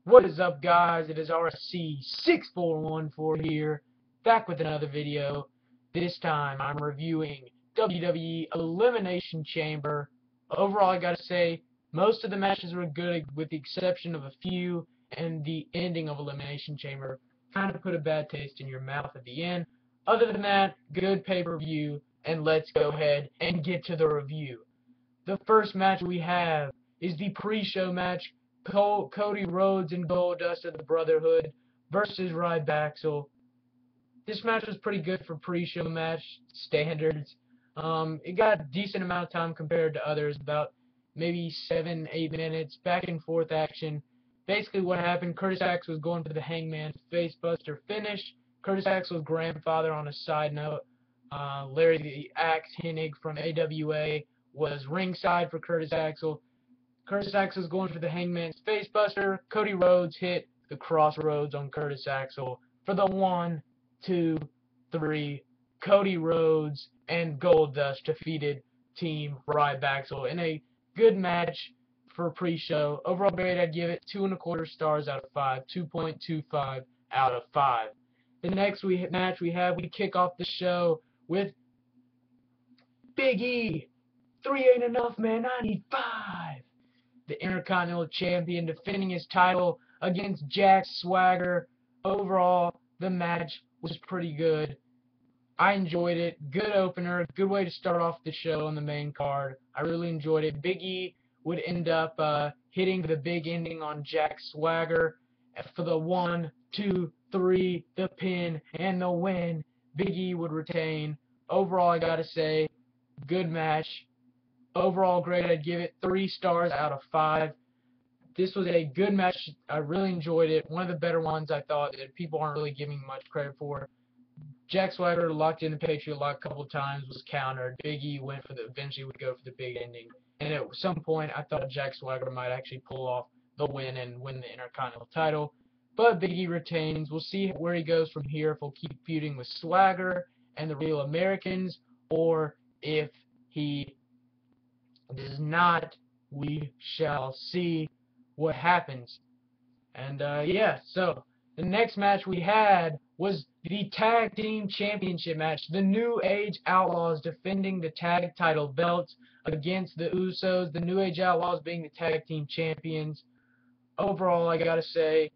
What is up, guys? It is RSC6414 here, back with another video. This time I'm reviewing WWE Elimination Chamber. Overall, I gotta say, most of the matches were good with the exception of a few, and the ending of Elimination Chamber kind of put a bad taste in your mouth at the end. Other than that, good pay-per-view, and let's go ahead and get to the review. The first match we have is the pre-show match, Cody Rhodes and Goldust of the Brotherhood versus Ryback. This match was pretty good for pre-show match standards. It got a decent amount of time compared to others, about maybe 7-8 minutes, back and forth action. Basically what happened, Curtis Axel was going for the Hangman facebuster finish. Curtis Axel's grandfather, on a side note, Larry the Axe Hennig from AWA, was ringside for Curtis Axel. Curtis Axel's going for the Hangman's facebuster. Cody Rhodes hit the crossroads on Curtis Axel for the 1, 2, 3. Cody Rhodes and Goldust defeated Team Ryback in a good match for pre-show. Overall grade, I'd give it 2.25 stars out of 5, 2.25 out of 5. The next match we kick off the show with Big E. 3 ain't enough, man. I need 5. The Intercontinental Champion defending his title against Jack Swagger. Overall, the match was pretty good. I enjoyed it. Good opener. Good way to start off the show on the main card. I really enjoyed it. Big E would end up hitting the big ending on Jack Swagger for the 1, 2, 3, the pin, and the win. Big E would retain. Overall, I gotta say, good match. Overall grade, I'd give it 3 stars out of 5. This was a good match. I really enjoyed it. One of the better ones, I thought, that people aren't really giving much credit for. Jack Swagger locked in the Patriot Lock a couple of times, was countered. Big E eventually would go for the big ending. And at some point, I thought Jack Swagger might actually pull off the win and win the Intercontinental title. But Big E retains. We'll see where he goes from here, if he'll keep feuding with Swagger and the Real Americans, or if he does not. We shall see what happens. And yeah, so the next match we had was the Tag Team Championship match. The New Age Outlaws defending the tag title belts against the Usos. The New Age Outlaws being the tag team champions. Overall, I gotta say,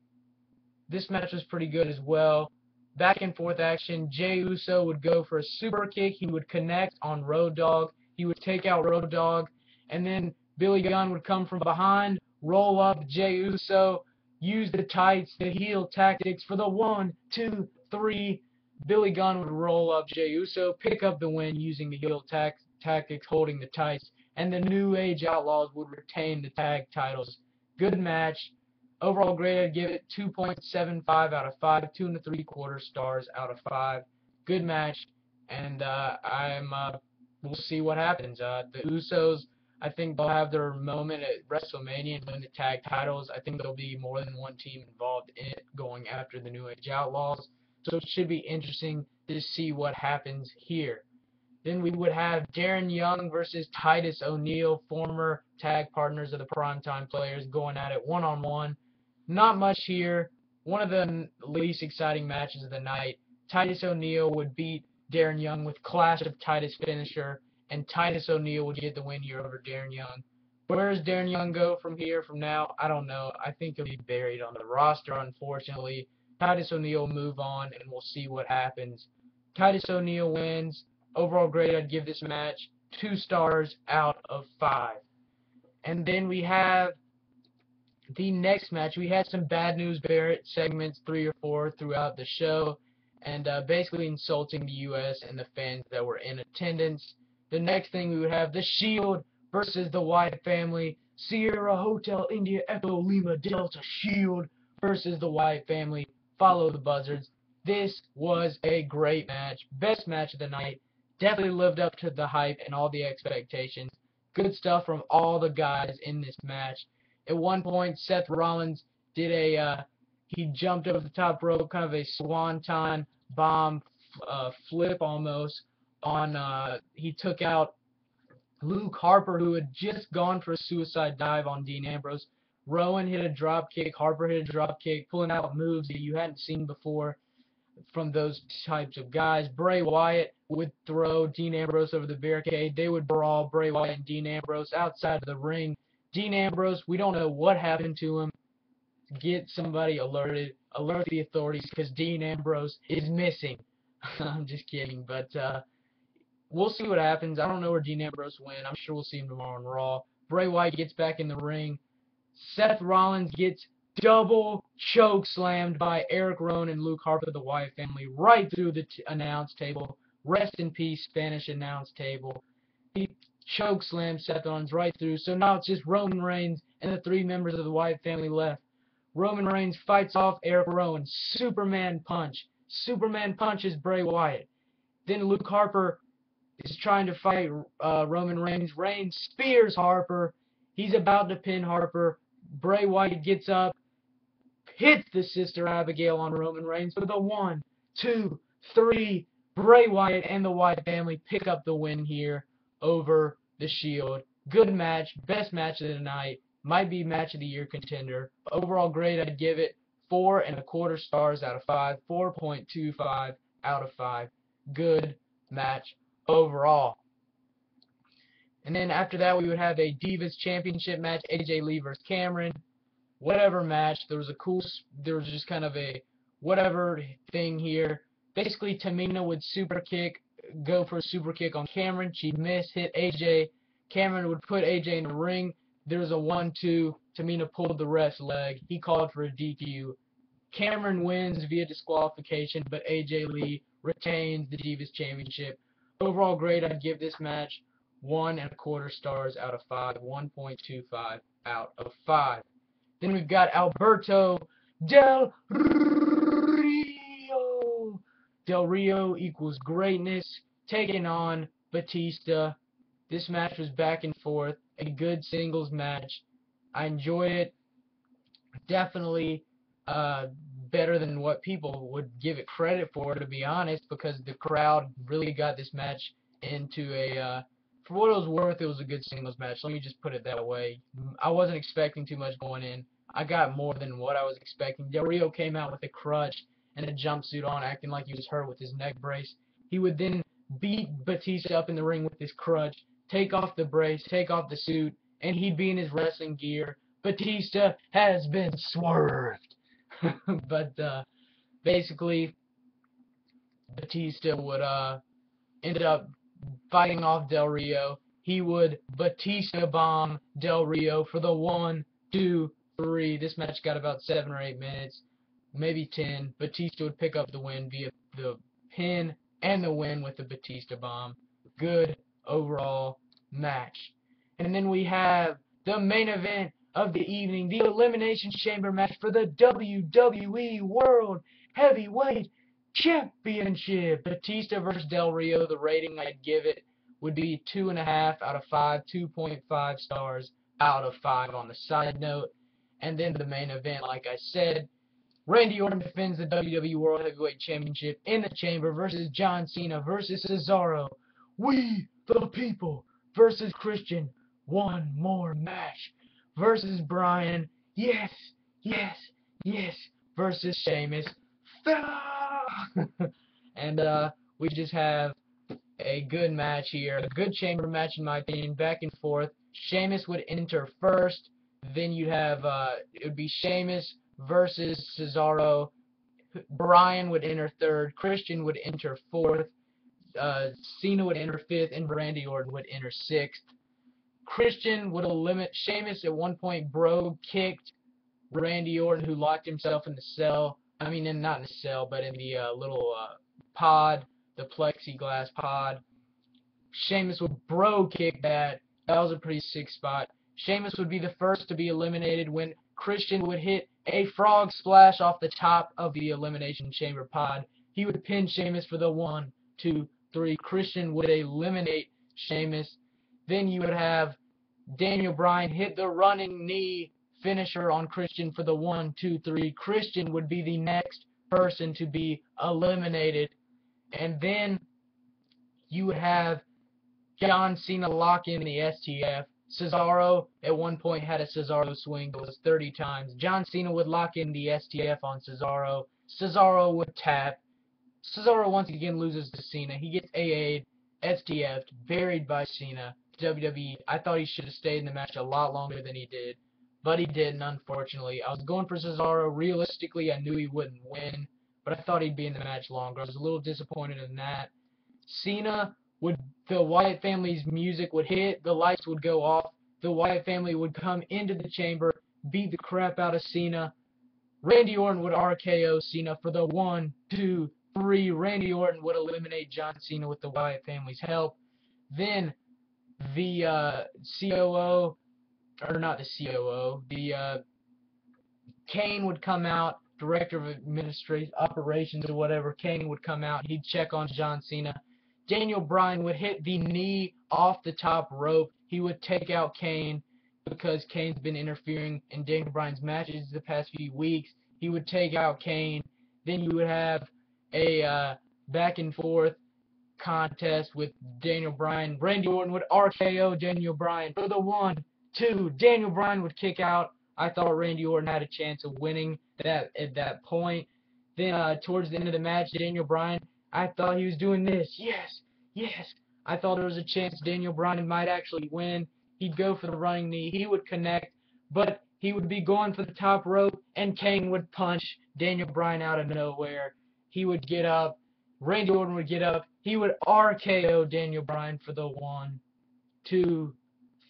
this match was pretty good as well. Back and forth action. Jey Uso would go for a super kick. He would connect on Road Dogg. He would take out Road Dogg. And then Billy Gunn would come from behind, roll up Jey Uso, use the tights, the heel tactics for the 1, 2, 3. Billy Gunn would roll up Jey Uso, pick up the win using the heel tactics, holding the tights, and the New Age Outlaws would retain the tag titles. Good match. Overall grade, I'd give it 2.75 out of 5, 2.75 stars out of 5. Good match, and we'll see what happens. The Usos, I think they'll have their moment at WrestleMania and win the tag titles. I think there'll be more than one team involved in it going after the New Age Outlaws. So it should be interesting to see what happens here. Then we would have Darren Young versus Titus O'Neil, former tag partners of the Primetime Players, going at it one-on-one. Not much here. One of the least exciting matches of the night. Titus O'Neil would beat Darren Young with Clash of Titus finisher, and Titus O'Neil would get the win here over Darren Young. Where does Darren Young go from now? I don't know. I think he'll be buried on the roster, unfortunately. Titus O'Neil will move on, and we'll see what happens. Titus O'Neil wins. Overall grade, I'd give this match 2 stars out of 5. And then we have the next match. We had some Bad News Barrett segments, 3 or 4, throughout the show, and basically insulting the U.S. and the fans that were in attendance. The next thing we would have the Shield versus the Wyatt Family. Sierra Hotel India Echo Lima Delta Shield versus the Wyatt Family. Follow the buzzards. This was a great match. Best match of the night. Definitely lived up to the hype and all the expectations. Good stuff from all the guys in this match. At one point, Seth Rollins did he jumped over the top rope, kind of a swanton bomb flip almost. He took out Luke Harper, who had just gone for a suicide dive on Dean Ambrose. Rowan hit a drop kick, Harper hit a drop kick, pulling out moves that you hadn't seen before from those types of guys. Bray Wyatt would throw Dean Ambrose over the barricade. They would brawl, Bray Wyatt and Dean Ambrose outside of the ring. Dean Ambrose, we don't know what happened to him. Get somebody alerted, alert the authorities, because Dean Ambrose is missing. I'm just kidding, but we'll see what happens. I don't know where Dean Ambrose went. I'm sure we'll see him tomorrow on Raw. Bray Wyatt gets back in the ring. Seth Rollins gets double choke slammed by Eric Rowan and Luke Harper of the Wyatt family right through the announce table. Rest in peace, Spanish announce table. He choke slammed Seth Rollins right through. So now it's just Roman Reigns and the 3 members of the Wyatt family left. Roman Reigns fights off Eric Rowan. Superman punch. Superman punches Bray Wyatt. Then Luke Harper is trying to fight Roman Reigns. Reigns spears Harper. He's about to pin Harper. Bray Wyatt gets up, hits the Sister Abigail on Roman Reigns with a 1, 2, 3. Bray Wyatt and the Wyatt family pick up the win here over the Shield. Good match, best match of the night. Might be match of the year contender. Overall grade, I'd give it 4.25 stars out of 5. 4.25 out of 5. Good match overall. And then after that, we would have a Divas Championship match, AJ Lee versus Cameron. Whatever match. There was just kind of a whatever thing here. Basically, Tamina would go for a super kick on Cameron. She'd miss, hit AJ. Cameron would put AJ in the ring. There was a 1-2. Tamina pulled the ref's leg. He called for a DQ. Cameron wins via disqualification, but AJ Lee retains the Divas Championship. Overall grade, I'd give this match 1.25 stars out of 5. 1.25 out of 5. Then we've got Alberto Del Rio. Del Rio equals greatness, taking on Batista. This match was back and forth, a good singles match. I enjoyed it. Definitely better than what people would give it credit for, to be honest, because the crowd really got this match into a for what it was worth, it was a good singles match. Let me just put it that way. I wasn't expecting too much going in. I got more than what I was expecting. Del Rio came out with a crutch and a jumpsuit on, acting like he was hurt with his neck brace. He would then beat Batista up in the ring with his crutch, take off the brace, take off the suit, and he'd be in his wrestling gear. Batista has been swerved. But basically, Batista would end up fighting off Del Rio. He would Batista bomb Del Rio for the 1, 2, 3. This match got about 7 or 8 minutes, maybe 10. Batista would pick up the win via the pin and the win with the Batista bomb. Good overall match. And then we have the main event of the evening, the Elimination Chamber match for the WWE World Heavyweight Championship. Batista versus Del Rio. The rating I'd give it would be 2.5 out of 5, 2.5 stars out of 5 on the side note. And then the main event, like I said, Randy Orton defends the WWE World Heavyweight Championship in the Chamber versus John Cena versus Cesaro. We the People versus Christian. One more match versus Bryan. Yes, yes, yes. Versus Sheamus. And we just have a good match here. A good chamber match, in my opinion. Back and forth. Sheamus would enter first. Then you'd have, it would be Sheamus versus Cesaro. Bryan would enter third. Christian would enter fourth. Cena would enter fifth. And Randy Orton would enter sixth. Christian would eliminate Sheamus at one point. Kicked Randy Orton, who locked himself in the cell. I mean, not in the cell, but in the little pod, the plexiglass pod. Sheamus would kick that. That was a pretty sick spot. Sheamus would be the first to be eliminated when Christian would hit a frog splash off the top of the Elimination Chamber pod. He would pin Sheamus for the 1, 2, 3. Christian would eliminate Sheamus. Then you would have Daniel Bryan hit the running knee finisher on Christian for the 1, 2, 3. Christian would be the next person to be eliminated. And then you would have John Cena lock in the STF. Cesaro at one point had a Cesaro swing that was 30 times. John Cena would lock in the STF on Cesaro. Cesaro would tap. Cesaro once again loses to Cena. He gets AA'd, STF'd, buried by Cena. WWE. I thought he should have stayed in the match a lot longer than he did, but he didn't, unfortunately. I was going for Cesaro. Realistically, I knew he wouldn't win, but I thought he'd be in the match longer. I was a little disappointed in that. Cena would, the Wyatt family's music would hit, the lights would go off, the Wyatt family would come into the chamber, beat the crap out of Cena. Randy Orton would RKO Cena for the 1, 2, 3. Randy Orton would eliminate John Cena with the Wyatt family's help. Then the COO, or not the COO, the Kane would come out, director of administrative operations or whatever. Kane would come out. He'd check on John Cena. Daniel Bryan would hit the knee off the top rope. He would take out Kane because Kane's been interfering in Daniel Bryan's matches the past few weeks. He would take out Kane. Then you would have a back and forth contest with Daniel Bryan. Randy Orton would RKO Daniel Bryan for the 1, 2. Daniel Bryan would kick out. I thought Randy Orton had a chance of winning that at that point. Then towards the end of the match, Daniel Bryan, I thought he was doing this. Yes, yes. I thought there was a chance Daniel Bryan might actually win. He'd go for the running knee. He would connect, but he would be going for the top rope, and Kane would punch Daniel Bryan out of nowhere. He would get up. Randy Orton would get up. He would RKO Daniel Bryan for the 1, 2,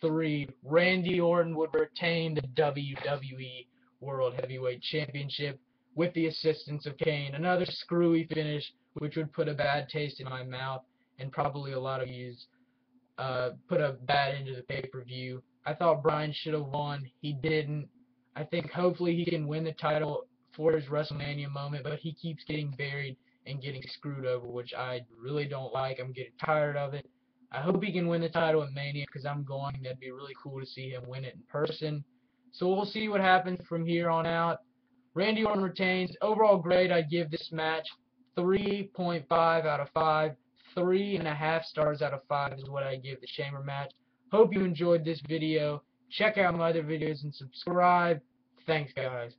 3. Randy Orton would retain the WWE World Heavyweight Championship with the assistance of Kane. Another screwy finish, which would put a bad taste in my mouth, and probably a lot of yous put a bad end to the pay-per-view. I thought Bryan should have won. He didn't. I think hopefully he can win the title for his WrestleMania moment, but he keeps getting buried and getting screwed over, which I really don't like. I'm getting tired of it. I hope he can win the title at Mania because I'm going. That'd be really cool to see him win it in person. So we'll see what happens from here on out. Randy Orton retains. Overall grade, I'd give this match 3.5 out of 5. 3.5 stars out of 5 is what I give the Chamber match. Hope you enjoyed this video. Check out my other videos and subscribe. Thanks, guys.